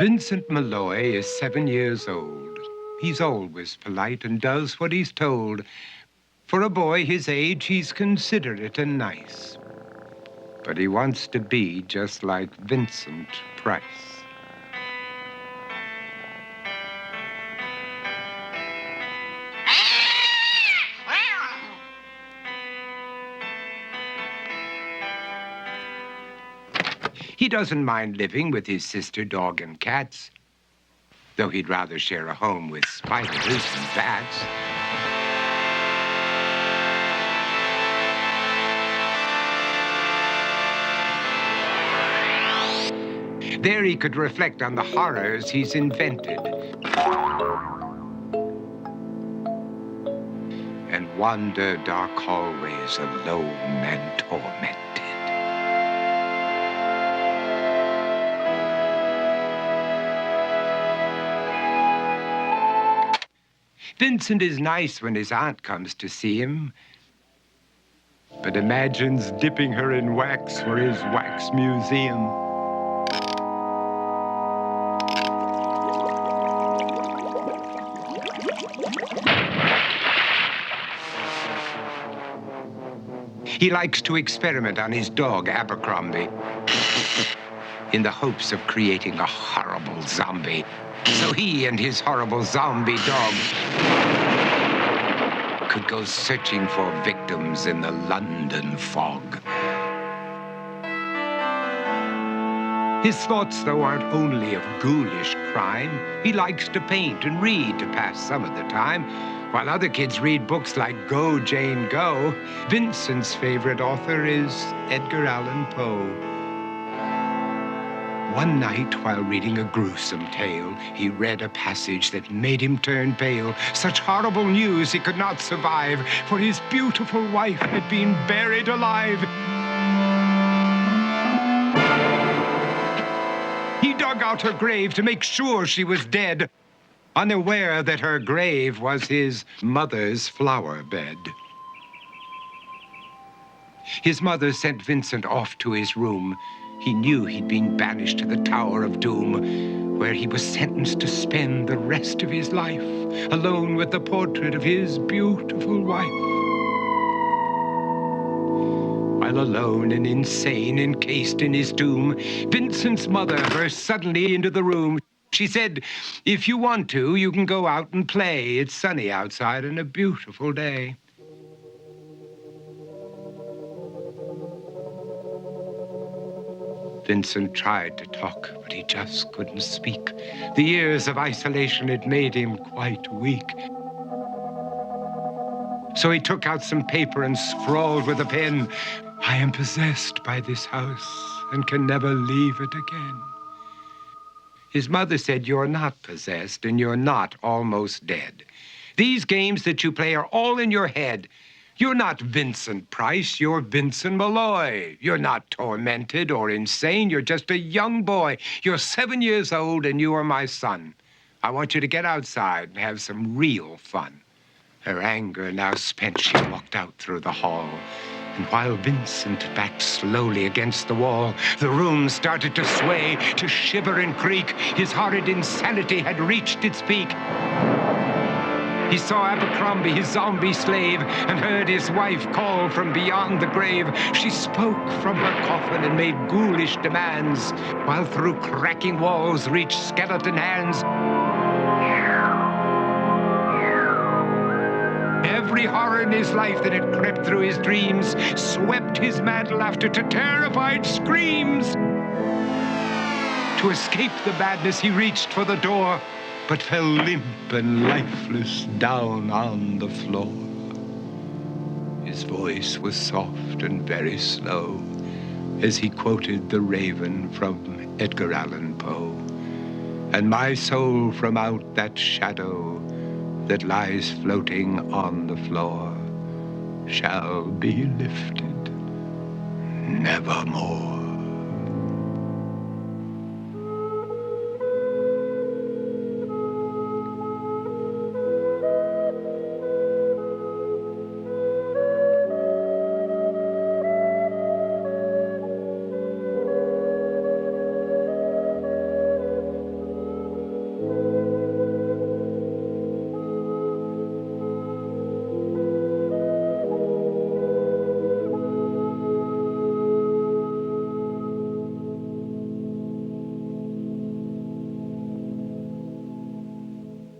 Vincent Malloy is 7 years old. He's always polite and does what he's told. For a boy his age, he's considerate and nice. But he wants to be just like Vincent Price. He doesn't mind living with his sister, dog, and cats, though he'd rather share a home with spiders and bats. There he could reflect on the horrors he's invented and wander dark hallways alone and tormented. Vincent is nice when his aunt comes to see him, but imagines dipping her in wax for his wax museum. He likes to experiment on his dog, Abercrombie, in the hopes of creating a horrible zombie. So he and his horrible zombie dog could go searching for victims in the London fog. His thoughts, though, aren't only of ghoulish crime. He likes to paint and read to pass some of the time. While other kids read books like Go, Jane, Go, Vincent's favorite author is Edgar Allan Poe. One night, while reading a gruesome tale, he read a passage that made him turn pale. Such horrible news he could not survive, for his beautiful wife had been buried alive. He dug out her grave to make sure she was dead, unaware that her grave was his mother's flower bed. His mother sent Vincent off to his room. He knew he'd been banished to the Tower of Doom, where he was sentenced to spend the rest of his life alone with the portrait of his beautiful wife. While alone and insane, encased in his tomb, Vincent's mother burst suddenly into the room. She said, "If you want to, you can go out and play. It's sunny outside and a beautiful day." Vincent tried to talk, but he just couldn't speak. The years of isolation had made him quite weak. So he took out some paper and scrawled with a pen, "I am possessed by this house and can never leave it again." His mother said, "You're not possessed and you're not almost dead. These games that you play are all in your head. You're not Vincent Price, you're Vincent Malloy. You're not tormented or insane, you're just a young boy. You're 7 years old and you are my son. I want you to get outside and have some real fun." Her anger now spent, she walked out through the hall. And while Vincent backed slowly against the wall, the room started to sway, to shiver and creak. His horrid insanity had reached its peak. He saw Abercrombie, his zombie slave, and heard his wife call from beyond the grave. She spoke from her coffin and made ghoulish demands, while through cracking walls reached skeleton hands. Every horror in his life that had crept through his dreams swept his mad laughter to terrified screams. To escape the madness, he reached for the door, but fell limp and lifeless down on the floor. His voice was soft and very slow as he quoted The Raven from Edgar Allan Poe. "And my soul from out that shadow that lies floating on the floor shall be lifted nevermore."